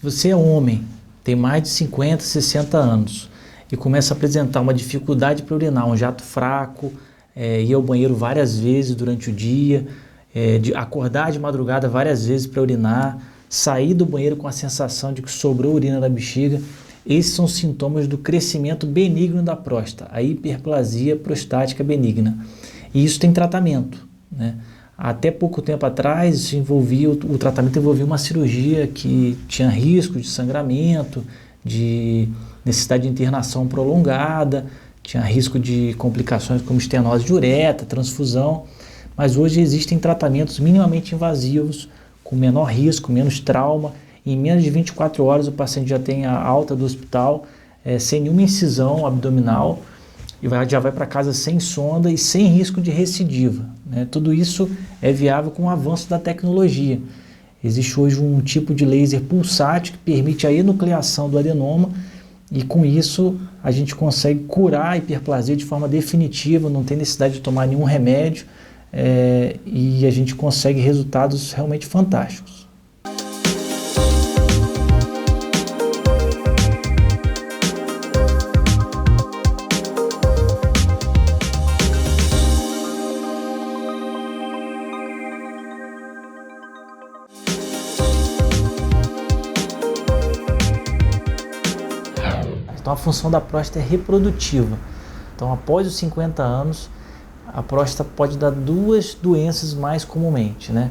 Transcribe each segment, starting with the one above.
você é homem, tem mais de 50, 60 anos e começa a apresentar uma dificuldade para urinar, um jato fraco, ir ao banheiro várias vezes durante o dia, de acordar de madrugada várias vezes para urinar, sair do banheiro com a sensação de que sobrou urina na bexiga, esses são sintomas do crescimento benigno da próstata, a hiperplasia prostática benigna. E isso tem tratamento, né? Até pouco tempo atrás, o tratamento envolvia uma cirurgia que tinha risco de sangramento, de necessidade de internação prolongada, tinha risco de complicações como estenose de uretra, transfusão, mas hoje existem tratamentos minimamente invasivos, com menor risco, menos trauma. Em menos de 24 horas o paciente já tem a alta do hospital, sem nenhuma incisão abdominal, e já vai para casa sem sonda e sem risco de recidiva, né? Tudo isso é viável com o avanço da tecnologia. Existe hoje um tipo de laser pulsátil que permite a enucleação do adenoma e com isso a gente consegue curar a hiperplasia de forma definitiva, não tem necessidade de tomar nenhum remédio e a gente consegue resultados realmente fantásticos. Então a função da próstata é reprodutiva. Então após os 50 anos, a próstata pode dar duas doenças mais comumente, né?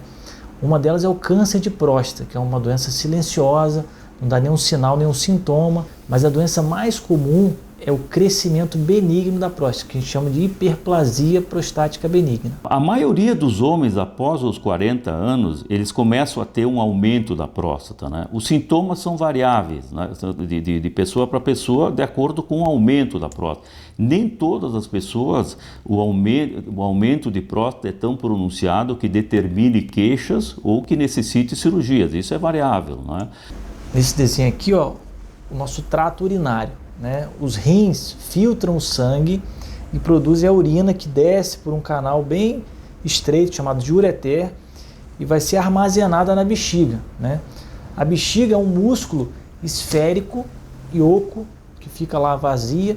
Uma delas é o câncer de próstata, que é uma doença silenciosa, não dá nenhum sinal, nenhum sintoma, mas a doença mais comum é o crescimento benigno da próstata, que a gente chama de hiperplasia prostática benigna. A maioria dos homens, após os 40 anos, eles começam a ter um aumento da próstata, né? Os sintomas são variáveis, né? De pessoa para pessoa, de acordo com o aumento da próstata. Nem todas as pessoas, o aumento de próstata é tão pronunciado que determine queixas ou que necessite cirurgias. Isso é variável, né? Nesse desenho aqui, ó, o nosso trato urinário, né? Os rins filtram o sangue e produzem a urina que desce por um canal bem estreito, chamado de ureter, e vai ser armazenada na bexiga, né? A bexiga é um músculo esférico e oco que fica lá vazia,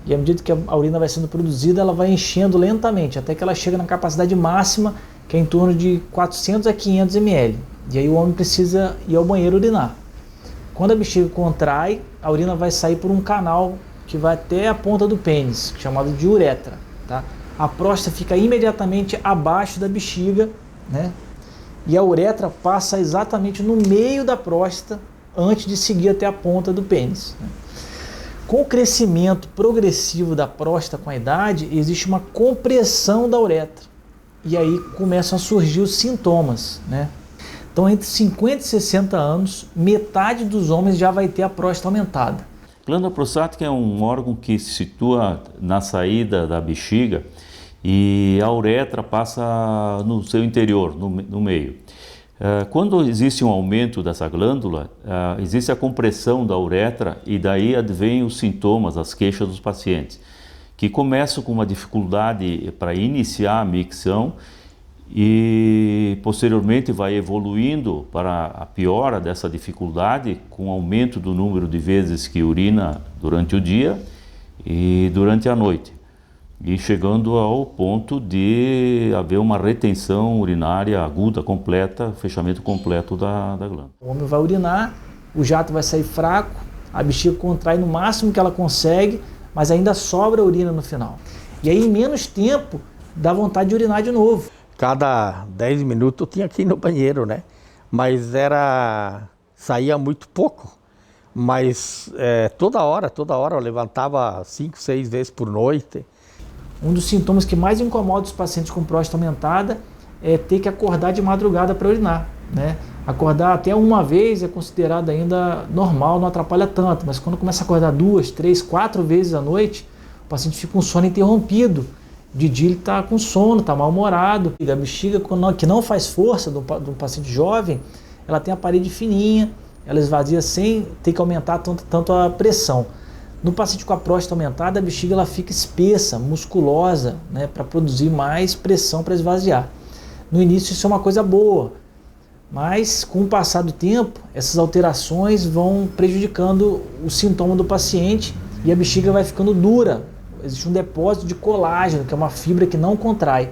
e à medida que a urina vai sendo produzida, ela vai enchendo lentamente, até que ela chega na capacidade máxima, que é em torno de 400 a 500 ml. E aí o homem precisa ir ao banheiro urinar. Quando a bexiga contrai, a urina vai sair por um canal que vai até a ponta do pênis, chamado de uretra, tá? A próstata fica imediatamente abaixo da bexiga, né? E a uretra passa exatamente no meio da próstata antes de seguir até a ponta do pênis, né? Com o crescimento progressivo da próstata com a idade, existe uma compressão da uretra. E aí começam a surgir os sintomas, né? Então, entre 50 e 60 anos, metade dos homens já vai ter a próstata aumentada. A glândula prostática é um órgão que se situa na saída da bexiga e a uretra passa no seu interior, no meio. Quando existe um aumento dessa glândula, existe a compressão da uretra e daí advêm os sintomas, as queixas dos pacientes, que começam com uma dificuldade para iniciar a micção e posteriormente vai evoluindo para a piora dessa dificuldade com o aumento do número de vezes que urina durante o dia e durante a noite, e chegando ao ponto de haver uma retenção urinária aguda, completa, fechamento completo da glândula. O homem vai urinar, o jato vai sair fraco, a bexiga contrai no máximo que ela consegue, mas ainda sobra urina no final. E aí em menos tempo dá vontade de urinar de novo. Cada 10 minutos eu tinha que ir no banheiro, né? Mas saía muito pouco. Mas toda hora eu levantava 5, 6 vezes por noite. Um dos sintomas que mais incomoda os pacientes com próstata aumentada é ter que acordar de madrugada para urinar, né? Acordar até uma vez é considerado ainda normal, não atrapalha tanto, mas quando começa a acordar 2, 3, 4 vezes à noite, o paciente fica com sono interrompido. De dia ele está com sono, está mal-humorado. A bexiga, que não faz força do paciente jovem, ela tem a parede fininha, ela esvazia sem ter que aumentar tanto a pressão. No paciente com a próstata aumentada, a bexiga ela fica espessa, musculosa, né, para produzir mais pressão para esvaziar. No início isso é uma coisa boa, Mas com o passar do tempo, essas alterações vão prejudicando o sintoma do paciente e a bexiga vai ficando dura. Existe um depósito de colágeno, que é uma fibra que não contrai.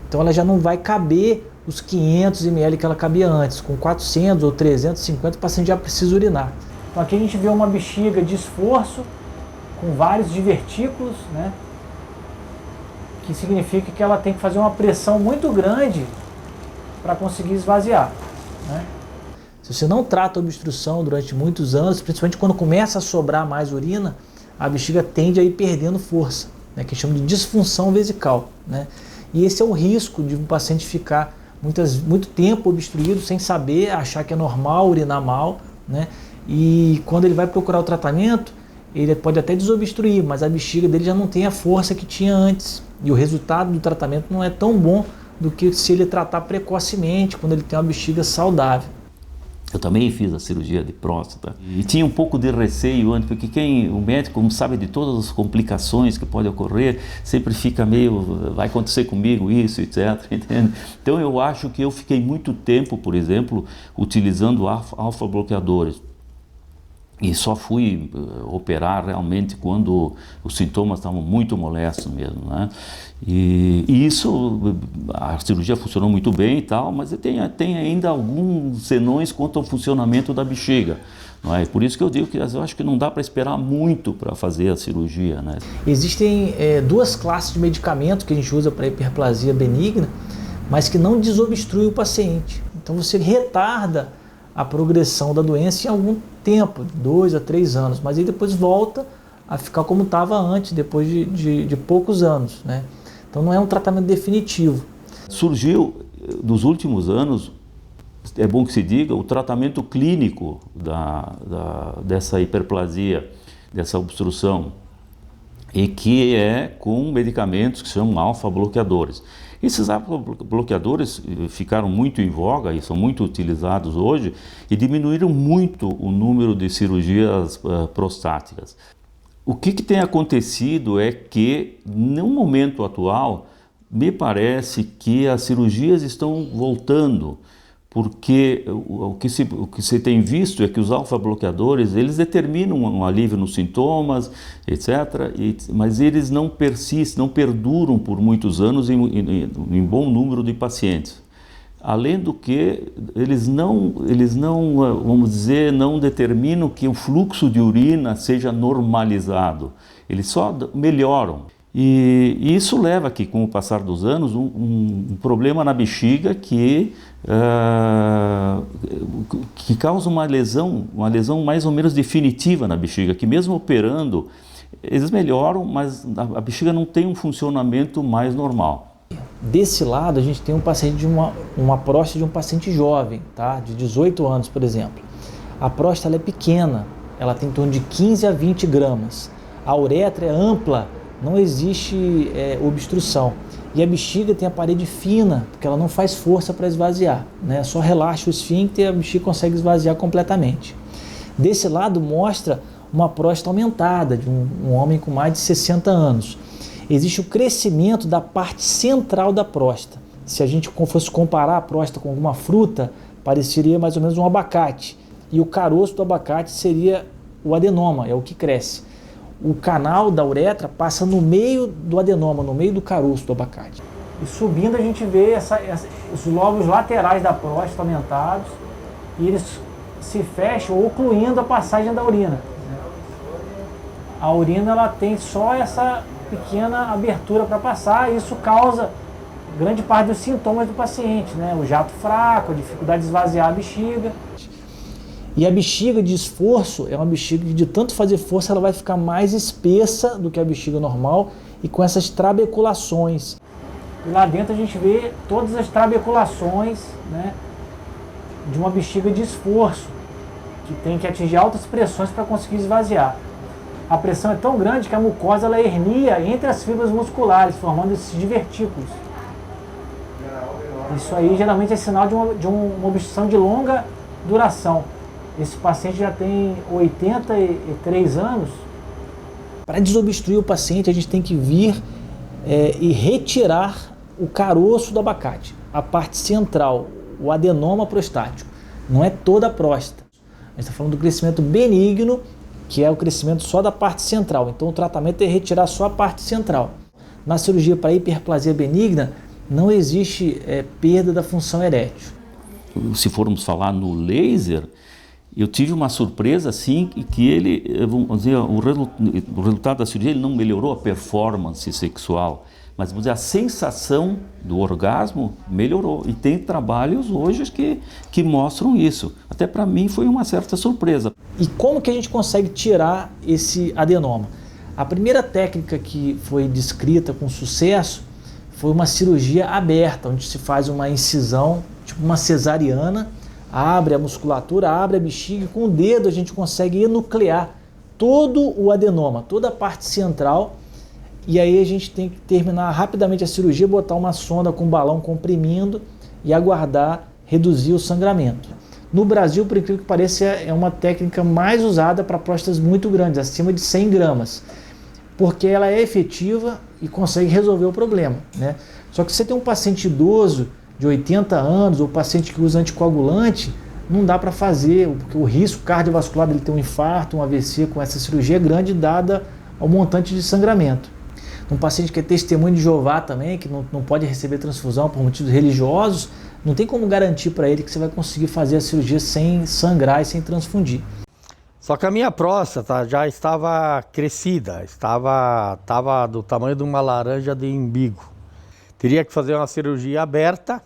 Então ela já não vai caber os 500 ml que ela cabia antes. Com 400 ou 350 o paciente já precisa urinar. Então aqui a gente vê uma bexiga de esforço com vários divertículos, né? Que significa que ela tem que fazer uma pressão muito grande para conseguir esvaziar, né? Se você não trata a obstrução durante muitos anos, principalmente quando começa a sobrar mais urina, a bexiga tende a ir perdendo força, né? Que chama de disfunção vesical, né? E esse é o risco de um paciente ficar muito tempo obstruído sem saber, achar que é normal urinar mal, né? E quando ele vai procurar o tratamento, ele pode até desobstruir, mas a bexiga dele já não tem a força que tinha antes. E o resultado do tratamento não é tão bom do que se ele tratar precocemente, quando ele tem uma bexiga saudável. Eu também fiz a cirurgia de próstata e tinha um pouco de receio antes, porque o médico, como sabe de todas as complicações que podem ocorrer, sempre fica meio, vai acontecer comigo isso, etc. Entende? Então eu acho que eu fiquei muito tempo, por exemplo, utilizando alfa-bloqueadores. E só fui operar realmente quando os sintomas estavam muito molestos mesmo, né? E isso, a cirurgia funcionou muito bem e tal, mas tem ainda alguns senões quanto ao funcionamento da bexiga. Não é? Por isso que eu digo que eu acho que não dá para esperar muito para fazer a cirurgia, né? Existem duas classes de medicamento que a gente usa para hiperplasia benigna, mas que não desobstrui o paciente. Então você retarda a progressão da doença em algum tempo, 2 a 3 anos, mas aí depois volta a ficar como estava antes, depois de poucos anos, né? Então não é um tratamento definitivo. Surgiu, nos últimos anos, é bom que se diga, o tratamento clínico dessa hiperplasia, dessa obstrução, e que é com medicamentos que são alfa-bloqueadores. Esses alfa-bloqueadores ficaram muito em voga e são muito utilizados hoje e diminuíram muito o número de cirurgias prostáticas. O que tem acontecido é que, no momento atual, me parece que as cirurgias estão voltando, porque o que se tem visto é que os alfa-bloqueadores, eles determinam um alívio nos sintomas, etc., mas eles não persistem, não perduram por muitos anos em bom número de pacientes. Além do que, eles não, vamos dizer, não determinam que o fluxo de urina seja normalizado, eles só melhoram. E isso leva aqui, com o passar dos anos, um problema na bexiga que causa uma lesão mais ou menos definitiva na bexiga, que mesmo operando, eles melhoram, mas a bexiga não tem um funcionamento mais normal. Desse lado, a gente tem um paciente de uma próstata de um paciente jovem, tá? De 18 anos, por exemplo. A próstata ela é pequena, ela tem em torno de 15 a 20 gramas. A uretra é ampla, não existe obstrução. E a bexiga tem a parede fina, porque ela não faz força para esvaziar, né? Só relaxa o esfíncter e a bexiga consegue esvaziar completamente. Desse lado mostra uma próstata aumentada, de um homem com mais de 60 anos. Existe o crescimento da parte central da próstata. Se a gente fosse comparar a próstata com alguma fruta, pareceria mais ou menos um abacate. E o caroço do abacate seria o adenoma, é o que cresce. O canal da uretra passa no meio do adenoma, no meio do caroço do abacate. E subindo a gente vê os lóbulos laterais da próstata aumentados e eles se fecham, ocluindo a passagem da urina. A urina ela tem só essa pequena abertura para passar e isso causa grande parte dos sintomas do paciente, né? O jato fraco, a dificuldade de esvaziar a bexiga. E a bexiga de esforço é uma bexiga que de tanto fazer força ela vai ficar mais espessa do que a bexiga normal e com essas trabeculações. E lá dentro a gente vê todas as trabeculações, né, de uma bexiga de esforço, que tem que atingir altas pressões para conseguir esvaziar. A pressão é tão grande que a mucosa ela hernia entre as fibras musculares, formando esses divertículos. Isso aí geralmente é sinal de uma obstrução de longa duração. Esse paciente já tem 83 anos. Para desobstruir o paciente, a gente tem que vir e retirar o caroço do abacate, a parte central, o adenoma prostático, não é toda a próstata. A gente está falando do crescimento benigno, que é o crescimento só da parte central. Então o tratamento é retirar só a parte central. Na cirurgia para hiperplasia benigna, não existe perda da função erétil. Se formos falar no laser, eu tive uma surpresa assim que ele, vamos dizer, o resultado da cirurgia ele não melhorou a performance sexual, mas vamos dizer, a sensação do orgasmo melhorou. E tem trabalhos hoje que mostram isso. Até para mim foi uma certa surpresa. E como que a gente consegue tirar esse adenoma? A primeira técnica que foi descrita com sucesso foi uma cirurgia aberta, onde se faz uma incisão, tipo uma cesariana, abre a musculatura, abre a bexiga e com o dedo a gente consegue enuclear todo o adenoma, toda a parte central. E aí a gente tem que terminar rapidamente a cirurgia, botar uma sonda com um balão comprimindo e aguardar reduzir o sangramento. No Brasil, por incrível que pareça, é uma técnica mais usada para próstatas muito grandes, acima de 100 gramas, porque ela é efetiva e consegue resolver o problema, né? Só que se você tem um paciente idoso de 80 anos ou paciente que usa anticoagulante, não dá para fazer, porque o risco cardiovascular dele ter um infarto, um AVC com essa cirurgia é grande, dada ao montante de sangramento. Um paciente que é testemunho de Jeová também, que não pode receber transfusão por motivos religiosos, não tem como garantir para ele que você vai conseguir fazer a cirurgia sem sangrar e sem transfundir. Só que a minha próstata já estava crescida, estava do tamanho de uma laranja de umbigo. Teria que fazer uma cirurgia aberta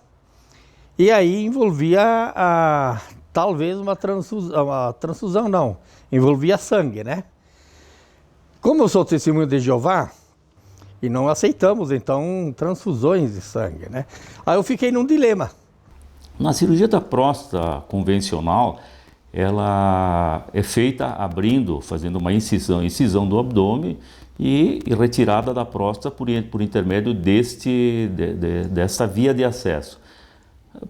e aí envolvia talvez uma transfusão não, envolvia sangue, né? Como eu sou testemunho de Jeová, e não aceitamos, então, transfusões de sangue, né? Aí eu fiquei num dilema. Na cirurgia da próstata convencional, ela é feita abrindo, fazendo uma incisão do abdômen e retirada da próstata por intermédio dessa via de acesso.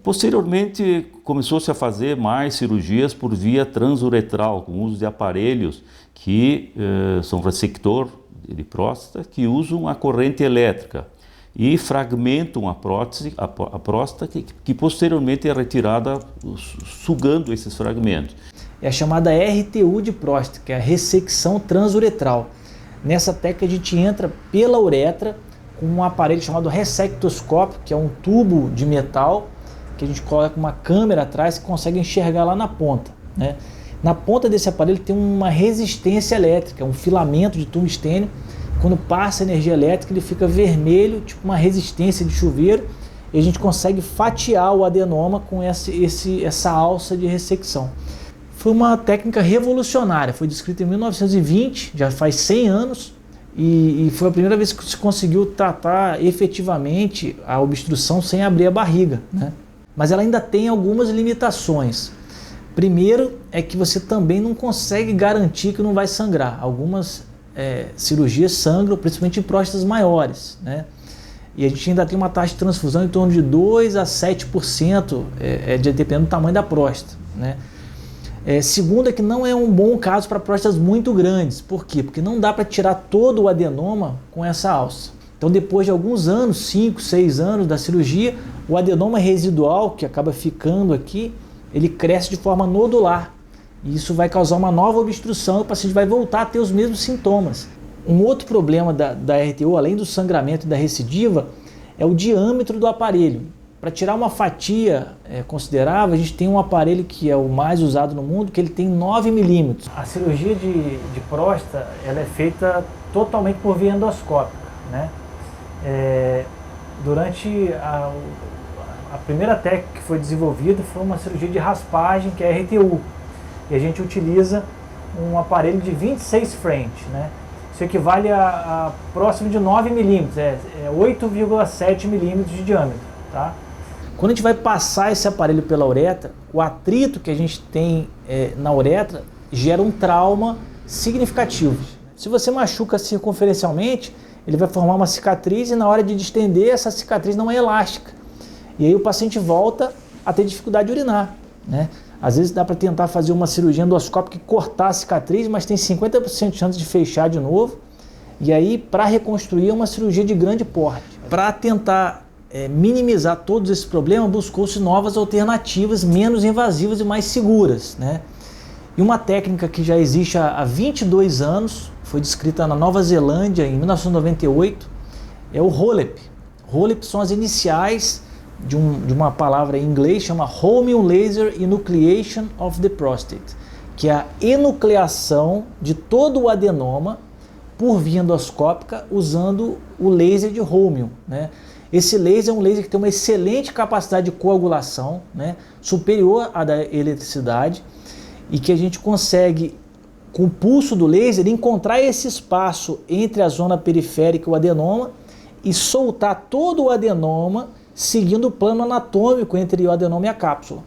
Posteriormente, começou-se a fazer mais cirurgias por via transuretral, com uso de aparelhos que são ressector de próstata, que usam a corrente elétrica e fragmentam a próstata que posteriormente é retirada sugando esses fragmentos. É a chamada RTU de próstata, que é a ressecção transuretral. Nessa técnica a gente entra pela uretra com um aparelho chamado ressectoscópio, que é um tubo de metal que a gente coloca uma câmera atrás que consegue enxergar lá na ponta, né? Na ponta desse aparelho tem uma resistência elétrica, um filamento de tungstênio. Quando passa energia elétrica ele fica vermelho, tipo uma resistência de chuveiro, e a gente consegue fatiar o adenoma com essa alça de ressecção. Foi uma técnica revolucionária, foi descrita em 1920, já faz 100 anos, e foi a primeira vez que se conseguiu tratar efetivamente a obstrução sem abrir a barriga, né? Mas ela ainda tem algumas limitações. Primeiro é que você também não consegue garantir que não vai sangrar. Algumas cirurgias sangram, principalmente em próstatas maiores, né? E a gente ainda tem uma taxa de transfusão em torno de 2 a 7%, dependendo do tamanho da próstata, né? Segundo é que não é um bom caso para próstatas muito grandes. Por quê? Porque não dá para tirar todo o adenoma com essa alça. Então depois de alguns anos, 5, 6 anos da cirurgia, o adenoma residual que acaba ficando aqui, ele cresce de forma nodular. E isso vai causar uma nova obstrução e o paciente vai voltar a ter os mesmos sintomas. Um outro problema da RTU, além do sangramento e da recidiva, é o diâmetro do aparelho. Para tirar uma fatia considerável, a gente tem um aparelho que é o mais usado no mundo, que ele tem 9 milímetros. A cirurgia de próstata ela é feita totalmente por via endoscópica, né? Durante a primeira técnica que foi desenvolvida foi uma cirurgia de raspagem, que é a RTU. E a gente utiliza um aparelho de 26 frentes, né? Isso equivale a próximo de 9 milímetros, 8,7 milímetros de diâmetro, tá? Quando a gente vai passar esse aparelho pela uretra, o atrito que a gente tem na uretra gera um trauma significativo. Se você machuca circunferencialmente, ele vai formar uma cicatriz e na hora de distender, essa cicatriz não é elástica. E aí o paciente volta a ter dificuldade de urinar, né? Às vezes dá para tentar fazer uma cirurgia endoscópica e cortar a cicatriz, mas tem 50% de chance de fechar de novo. E aí, para reconstruir, é uma cirurgia de grande porte. Para tentar minimizar todos esses problemas, buscou-se novas alternativas menos invasivas e mais seguras, né? E uma técnica que já existe há 22 anos, foi descrita na Nova Zelândia em 1998, é o HoLEP. HoLEP são as iniciais de uma palavra em inglês, chama Holmium Laser Enucleation of the Prostate, que é a enucleação de todo o adenoma por via endoscópica usando o laser de Holmium, né? Esse laser é um laser que tem uma excelente capacidade de coagulação, né, superior à da eletricidade, e que a gente consegue, com o pulso do laser, encontrar esse espaço entre a zona periférica e o adenoma e soltar todo o adenoma seguindo o plano anatômico entre o adenoma e a cápsula.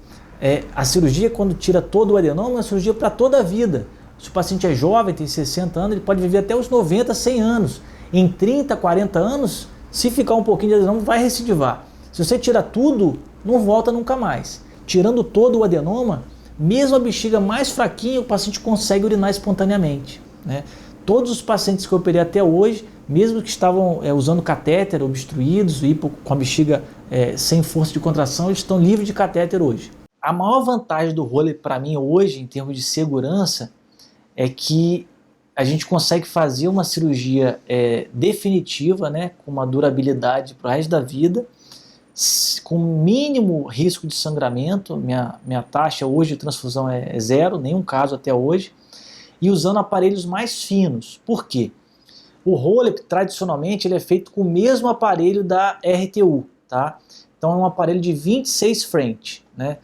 A cirurgia, quando tira todo o adenoma, é uma cirurgia para toda a vida. Se o paciente é jovem, tem 60 anos, ele pode viver até os 90, 100 anos. Em 30, 40 anos, se ficar um pouquinho de adenoma, vai recidivar. Se você tira tudo, não volta nunca mais. Tirando todo o adenoma, mesmo a bexiga mais fraquinha, o paciente consegue urinar espontaneamente, né? Todos os pacientes que eu operei até hoje, mesmo que estavam usando catéter, obstruídos, com a bexiga sem força de contração, eles estão livres de catéter hoje. A maior vantagem do HoLEP para mim hoje, em termos de segurança, é que a gente consegue fazer uma cirurgia definitiva, né, com uma durabilidade para o resto da vida, com mínimo risco de sangramento. Minha taxa hoje de transfusão é zero, nenhum caso até hoje, e usando aparelhos mais finos. Por quê? O HoLEP, tradicionalmente, ele é feito com o mesmo aparelho da RTU, tá? Então é um aparelho de 26 French, né?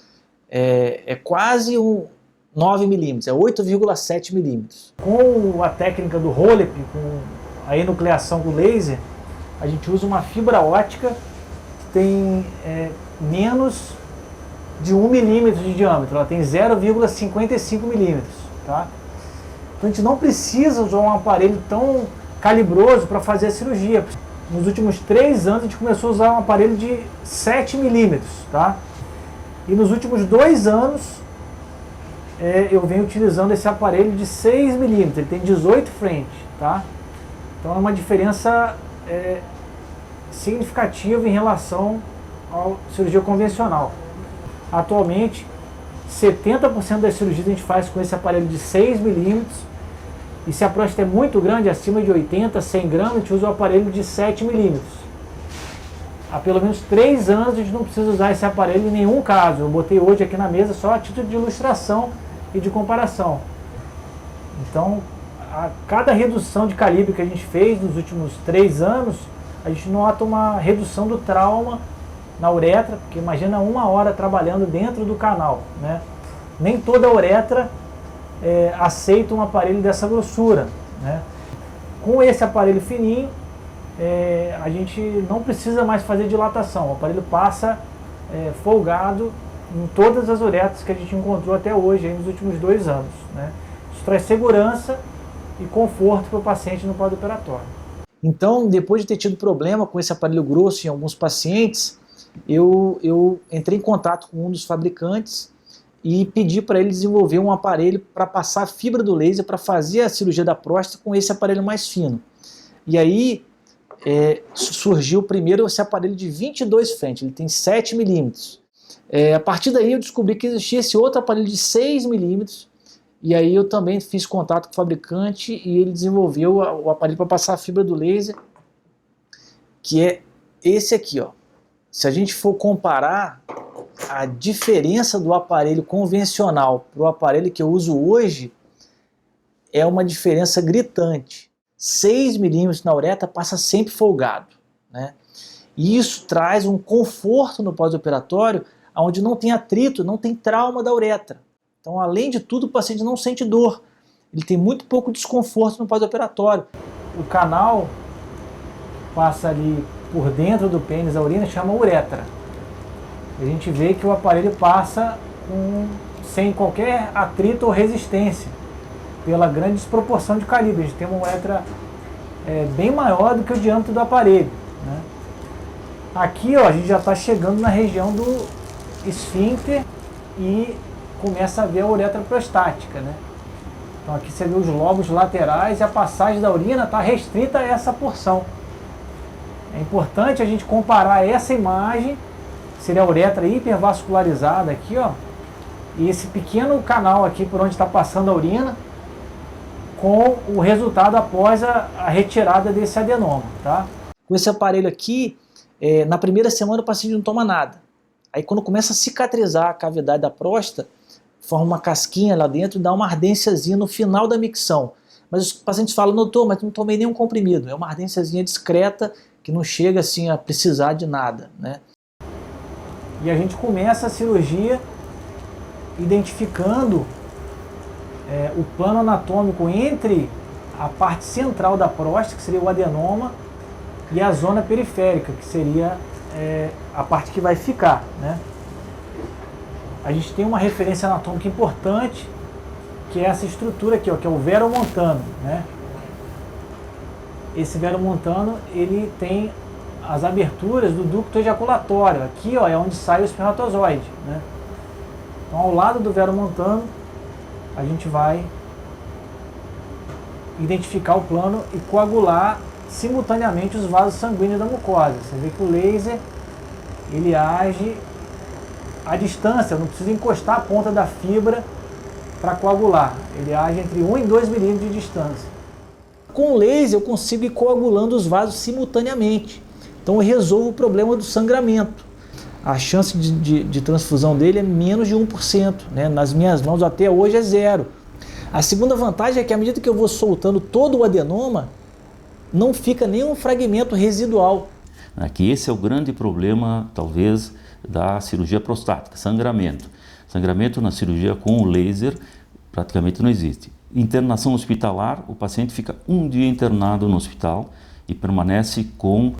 É quase um 9 milímetros, é 8,7 milímetros. Com a técnica do HoLEP, com a enucleação do laser, a gente usa uma fibra ótica que tem menos de 1 milímetro de diâmetro, ela tem 0,55 milímetros, tá? Então a gente não precisa usar um aparelho tão calibroso para fazer a cirurgia. Nos últimos 3 anos a gente começou a usar um aparelho de 7 milímetros, tá? E nos últimos 2 anos eu venho utilizando esse aparelho de 6 milímetros, ele tem 18 French, tá? Então é uma diferença significativa em relação à cirurgia convencional. Atualmente, 70% das cirurgias a gente faz com esse aparelho de 6 milímetros, e se a próstata é muito grande, acima de 80, 100 gramas, a gente usa o aparelho de 7 milímetros. Há pelo menos 3 anos a gente não precisa usar esse aparelho em nenhum caso. Eu botei hoje aqui na mesa só a título de ilustração e de comparação. Então, a cada redução de calibre que a gente fez nos últimos 3 anos, a gente nota uma redução do trauma na uretra, porque imagina 1 hora trabalhando dentro do canal, né? Nem toda uretra aceita um aparelho dessa grossura, né? Com esse aparelho fininho, a gente não precisa mais fazer dilatação, o aparelho passa folgado em todas as uretras que a gente encontrou até hoje, aí nos últimos 2 anos, né? Isso traz segurança e conforto para o paciente no pós-operatório. Então, depois de ter tido problema com esse aparelho grosso em alguns pacientes, eu entrei em contato com um dos fabricantes e pedi para ele desenvolver um aparelho para passar a fibra do laser para fazer a cirurgia da próstata com esse aparelho mais fino. E aí surgiu primeiro esse aparelho de 22 French, ele tem 7 milímetros. A partir daí eu descobri que existia esse outro aparelho de 6 milímetros, e aí eu também fiz contato com o fabricante e ele desenvolveu o aparelho para passar a fibra do laser, que é esse aqui, ó. Se a gente for comparar a diferença do aparelho convencional para o aparelho que eu uso hoje, é uma diferença gritante. 6 milímetros na uretra passa sempre folgado, né? E isso traz um conforto no pós-operatório, onde não tem atrito, não tem trauma da uretra. Então, além de tudo, o paciente não sente dor. Ele tem muito pouco desconforto no pós-operatório. O canal passa ali por dentro do pênis, a urina, chama uretra. A gente vê que o aparelho passa sem qualquer atrito ou resistência, pela grande desproporção de calibre. A gente tem uma uretra bem maior do que o diâmetro do aparelho, né? Aqui, ó, a gente já está chegando na região do esfíncter e começa a ver a uretra prostática, né? Então aqui você vê os lobos laterais e a passagem da urina está restrita a essa porção. É importante a gente comparar essa imagem, que seria a uretra hipervascularizada aqui, ó, e esse pequeno canal aqui por onde está passando a urina, com o resultado após a retirada desse adenoma, tá? Com esse aparelho aqui, na primeira semana o paciente não toma nada. Aí quando começa a cicatrizar a cavidade da próstata, forma uma casquinha lá dentro e dá uma ardênciazinha no final da micção. Mas os pacientes falam, doutor, mas não tomei nenhum comprimido. É uma ardênciazinha discreta que não chega assim a precisar de nada, né? E a gente começa a cirurgia identificando o plano anatômico entre a parte central da próstata, que seria o adenoma, e a zona periférica, que seria a parte que vai ficar, né? A gente tem uma referência anatômica importante, que é essa estrutura aqui, ó, que é o veromontano, né? Esse veromontano, ele tem as aberturas do ducto ejaculatório. Aqui, ó, é onde sai o espermatozoide, né? Então, ao lado do veromontano, a gente vai identificar o plano e coagular simultaneamente os vasos sanguíneos da mucosa. Você vê que o laser, ele age à distância, não precisa encostar a ponta da fibra para coagular. Ele age entre 1 e 2 milímetros de distância. Com o laser eu consigo ir coagulando os vasos simultaneamente. Então eu resolvo o problema do sangramento. A chance de transfusão dele é menos de 1%, né? Nas minhas mãos até hoje é 0. A segunda vantagem é que à medida que eu vou soltando todo o adenoma, não fica nenhum fragmento residual. Aqui esse é o grande problema, talvez, da cirurgia prostática, sangramento. Sangramento na cirurgia com o laser praticamente não existe. Internação hospitalar, o paciente fica um dia internado no hospital e permanece com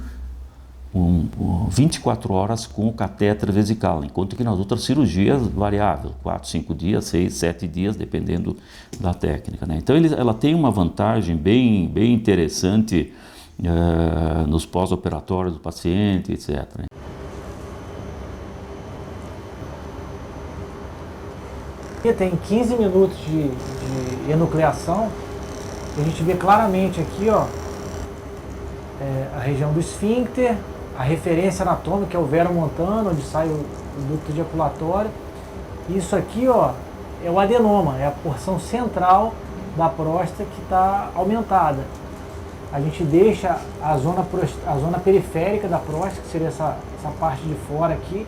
24 horas com o catéter vesical, enquanto que nas outras cirurgias variável, 4, 5 dias, 6, 7 dias, dependendo da técnica, né? Então ela tem uma vantagem bem interessante nos pós-operatórios do paciente, etc, né? Tem 15 minutos de enucleação. A gente vê claramente aqui, ó, a região do esfíncter, a referência anatômica, que é o veromontano, onde sai o ducto ejaculatório. Isso aqui, ó, é o adenoma, é a porção central da próstata que está aumentada. A gente deixa a zona periférica da próstata, que seria essa parte de fora aqui,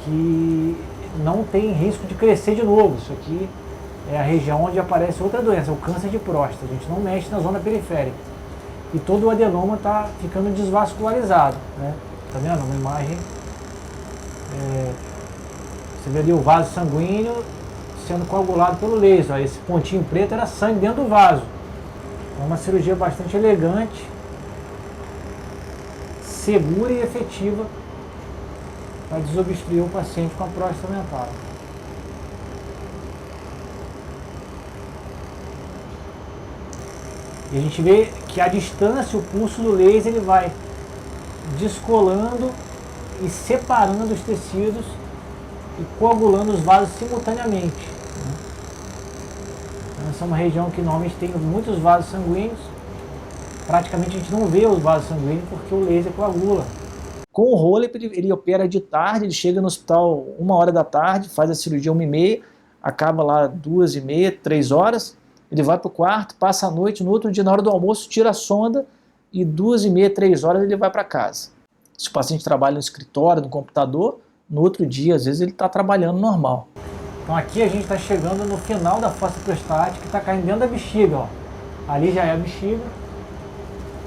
que não tem risco de crescer de novo. Isso aqui é a região onde aparece outra doença, o câncer de próstata. A gente não mexe na zona periférica. E todo o adenoma está ficando desvascularizado, né? Tá vendo? Uma imagem. Você vê ali o vaso sanguíneo sendo coagulado pelo laser. Ó, esse pontinho preto era sangue dentro do vaso. É uma cirurgia bastante elegante, segura e efetiva para desobstruir o paciente com a próstata aumentada. E a gente vê que a distância, o pulso do laser, ele vai descolando e separando os tecidos e coagulando os vasos simultaneamente, né? Essa é uma região que normalmente tem muitos vasos sanguíneos. Praticamente a gente não vê os vasos sanguíneos porque o laser coagula. Com o roller, ele opera de tarde, ele chega no hospital 1h da tarde, faz a cirurgia 1h30, acaba lá 2h30, 3 horas, ele vai para o quarto, passa a noite, no outro dia, na hora do almoço, tira a sonda e 2h30, 3 horas ele vai para casa. Se o paciente trabalha no escritório, no computador, no outro dia, às vezes ele está trabalhando normal. Então aqui a gente está chegando no final da fossa prostática, que está caindo dentro da bexiga, ó. Ali já é a bexiga.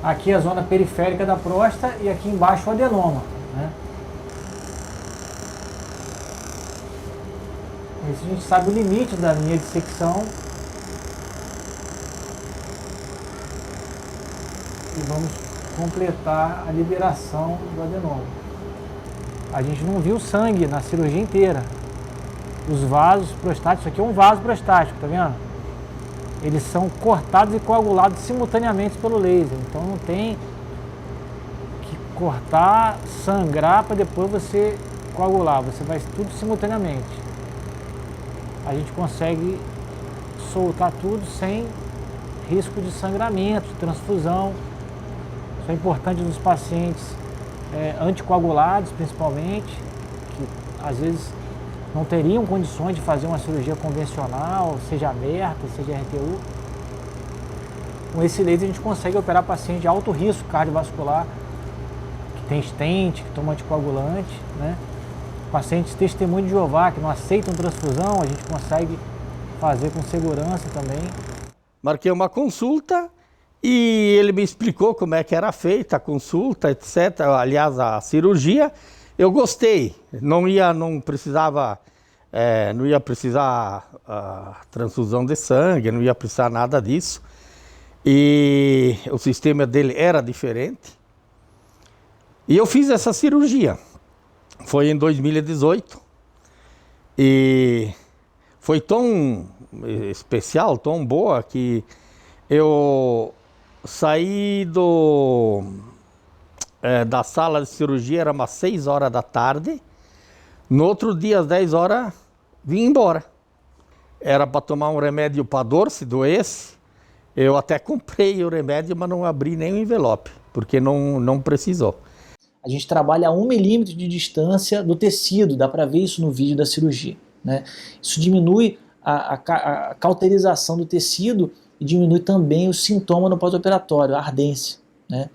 Aqui a zona periférica da próstata e aqui embaixo o adenoma, né? Esse a gente sabe o limite da linha de secção. E vamos completar a liberação do adenoma. A gente não viu sangue na cirurgia inteira. Os vasos prostáticos, isso aqui é um vaso prostático, tá vendo? Eles são cortados e coagulados simultaneamente pelo laser. Então não tem que cortar, sangrar para depois você coagular. Você vai tudo simultaneamente. A gente consegue soltar tudo sem risco de sangramento, de transfusão. Isso é importante nos pacientes anticoagulados, principalmente, que às vezes não teriam condições de fazer uma cirurgia convencional, seja aberta, seja RTU. Com esse laser a gente consegue operar paciente de alto risco cardiovascular, que tem stent, que toma anticoagulante, né? Pacientes testemunho de Jeová, que não aceitam transfusão, a gente consegue fazer com segurança também. Marquei uma consulta e ele me explicou como é que era feita a consulta, etc. Aliás, a cirurgia. Eu gostei, não ia precisar transfusão de sangue, não ia precisar nada disso. E o sistema dele era diferente. E eu fiz essa cirurgia. Foi em 2018. E foi tão especial, tão boa, que eu saí da sala de cirurgia, era umas 6 horas da tarde. No outro dia, às 10 horas, vim embora. Era para tomar um remédio para dor, se doesse. Eu até comprei o remédio, mas não abri nem o envelope, porque não precisou. A gente trabalha a 1 milímetro de distância do tecido, dá para ver isso no vídeo da cirurgia, né? Isso diminui a cauterização do tecido e diminui também o sintoma no pós-operatório, a ardência, né?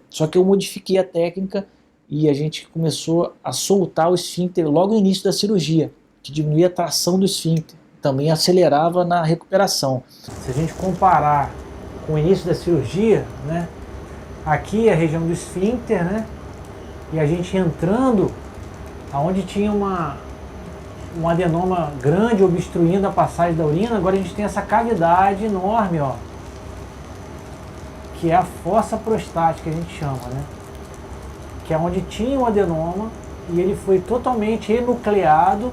Só que eu modifiquei a técnica e a gente começou a soltar o esfíncter logo no início da cirurgia, que diminuía a tração do esfíncter, também acelerava na recuperação. Se a gente comparar com o início da cirurgia, né, aqui é a região do esfíncter, né, e a gente entrando aonde tinha um adenoma grande obstruindo a passagem da urina, agora a gente tem essa cavidade enorme, ó, que é a fossa prostática, que a gente chama, né? Que é onde tinha o adenoma e ele foi totalmente enucleado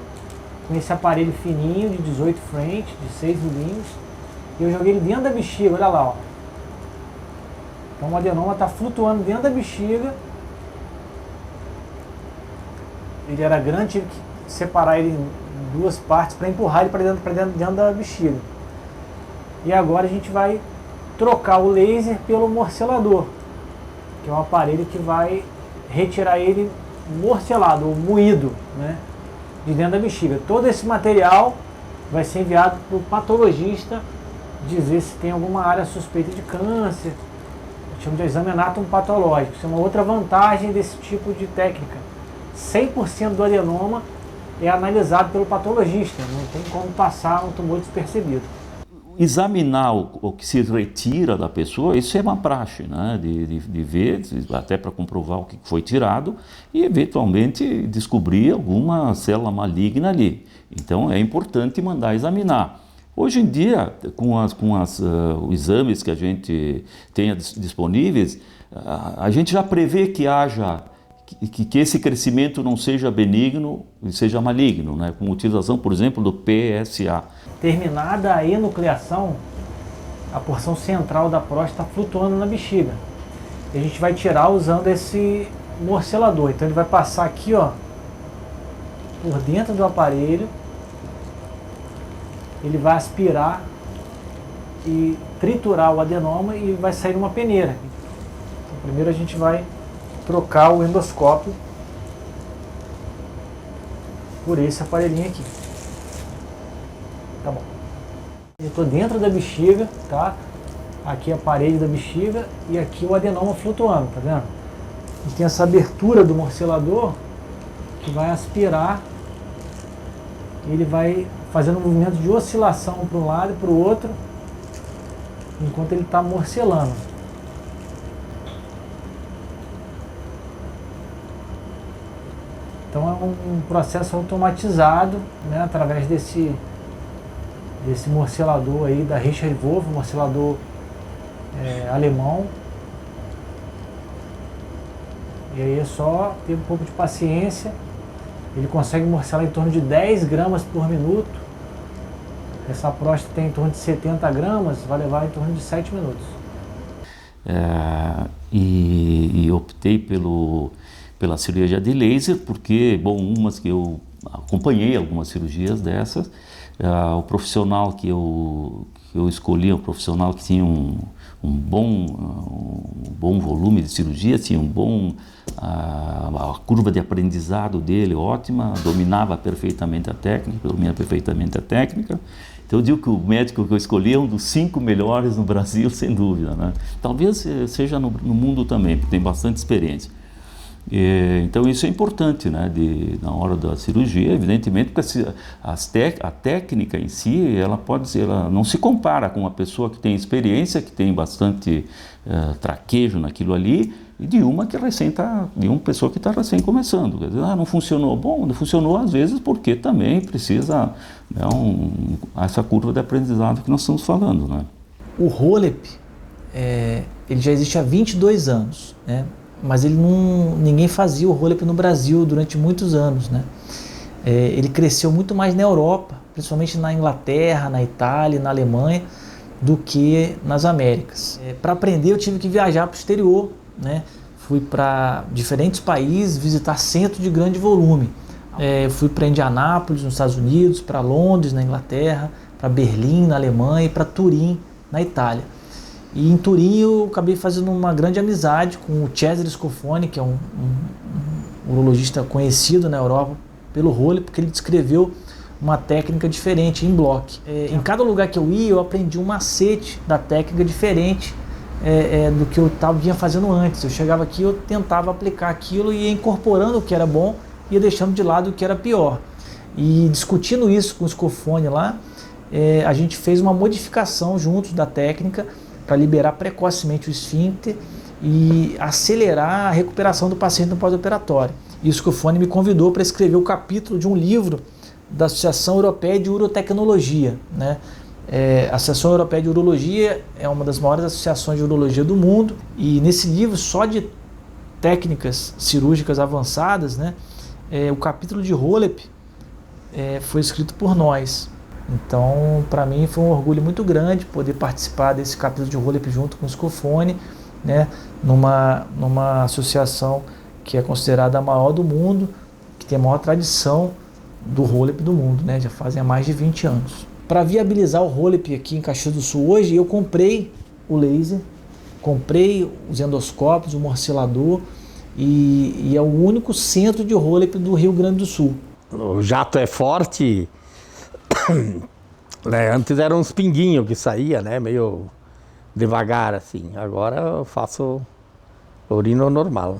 com esse aparelho fininho de 18 French, de 6 milímetros, e eu joguei ele dentro da bexiga, olha lá, ó. Então o adenoma está flutuando dentro da bexiga. Ele era grande, tive que separar ele em 2 partes para empurrar ele para dentro da bexiga. E agora a gente vai trocar o laser pelo morcelador, que é um aparelho que vai retirar ele morcelado, ou moído, né, de dentro da bexiga. Todo esse material vai ser enviado para o patologista dizer se tem alguma área suspeita de câncer. Chama de exame anatomopatológico. Isso é uma outra vantagem desse tipo de técnica. 100% do adenoma é analisado pelo patologista, não tem como passar um tumor despercebido. Examinar o que se retira da pessoa, isso é uma praxe, né? De ver, até para comprovar o que foi tirado e eventualmente descobrir alguma célula maligna ali. Então é importante mandar examinar. Hoje em dia, com os exames que a gente tem disponíveis, a gente já prevê que haja que esse crescimento não seja benigno e seja maligno, né? Com utilização, por exemplo, do PSA. Terminada a enucleação, a porção central da próstata está flutuando na bexiga. E a gente vai tirar usando esse morcelador. Então ele vai passar aqui, ó, por dentro do aparelho. Ele vai aspirar e triturar o adenoma e vai sair uma peneira. Então, primeiro a gente vai trocar o endoscópio por esse aparelhinho aqui. Tá bom. Eu estou dentro da bexiga, tá? Aqui a parede da bexiga e aqui o adenoma flutuando, tá vendo? E tem essa abertura do morcelador que vai aspirar. Ele vai fazendo um movimento de oscilação para um lado e para o outro, enquanto ele está morcelando. Então é um processo automatizado, né, através desse morcelador aí da Richard Wolf, morcelador alemão. E aí é só ter um pouco de paciência. Ele consegue morcelar em torno de 10 gramas por minuto. Essa próstata tem em torno de 70 gramas, vai levar em torno de 7 minutos. E optei pela cirurgia de laser, porque, bom, umas que eu acompanhei algumas cirurgias dessas, o profissional que eu eu escolhia um profissional que tinha um bom volume de cirurgia, tinha a curva de aprendizado dele ótima, dominava perfeitamente a técnica, Então eu digo que o médico que eu escolhi é um dos 5 melhores no Brasil, sem dúvida, né? Talvez seja no mundo também, porque tem bastante experiência. Então isso é importante, né, na hora da cirurgia, evidentemente, porque a técnica em si, ela não se compara com uma pessoa que tem experiência, que tem bastante traquejo naquilo ali, e de uma pessoa que está recém começando. Quer dizer, não funcionou. Bom, não funcionou às vezes porque também precisa, né, essa curva de aprendizado que nós estamos falando, né? O Rolep, ele já existe há 22 anos, né? Mas ninguém fazia o Rolep no Brasil durante muitos anos, né? Ele cresceu muito mais na Europa, principalmente na Inglaterra, na Itália, na Alemanha, do que nas Américas. Para aprender eu tive que viajar para o exterior, né? Fui para diferentes países visitar centros de grande volume. Fui para Indianápolis, nos Estados Unidos, para Londres, na Inglaterra, para Berlim, na Alemanha e para Turim, na Itália. E em Turim eu acabei fazendo uma grande amizade com o Cesare Scofone, que é um urologista conhecido na Europa pelo Rolep, porque ele descreveu uma técnica diferente em bloco. Em cada lugar que eu ia, eu aprendi um macete da técnica diferente do que eu vinha fazendo antes. Eu chegava aqui, eu tentava aplicar aquilo e ia incorporando o que era bom e ia deixando de lado o que era pior. E discutindo isso com o Scofone lá, a gente fez uma modificação juntos da técnica para liberar precocemente o esfíncter e acelerar a recuperação do paciente no pós-operatório. E o Scofone me convidou para escrever o capítulo de um livro da Associação Europeia de Urotecnologia, né? A Associação Europeia de Urologia é uma das maiores associações de urologia do mundo, e nesse livro, só de técnicas cirúrgicas avançadas, né, o capítulo de Rolep foi escrito por nós. Então, para mim foi um orgulho muito grande poder participar desse capítulo de Rolep junto com o Scofone, né, numa associação que é considerada a maior do mundo, que tem a maior tradição do Rolep do mundo, né, já fazem há mais de 20 anos. Para viabilizar o Rolep aqui em Caxias do Sul hoje, eu comprei o laser, comprei os endoscópios, o morcelador, e é o único centro de Rolep do Rio Grande do Sul. O jato é forte. Né? Antes eram uns pinguinhos que saía, né? Meio devagar assim. Agora eu faço urina normal.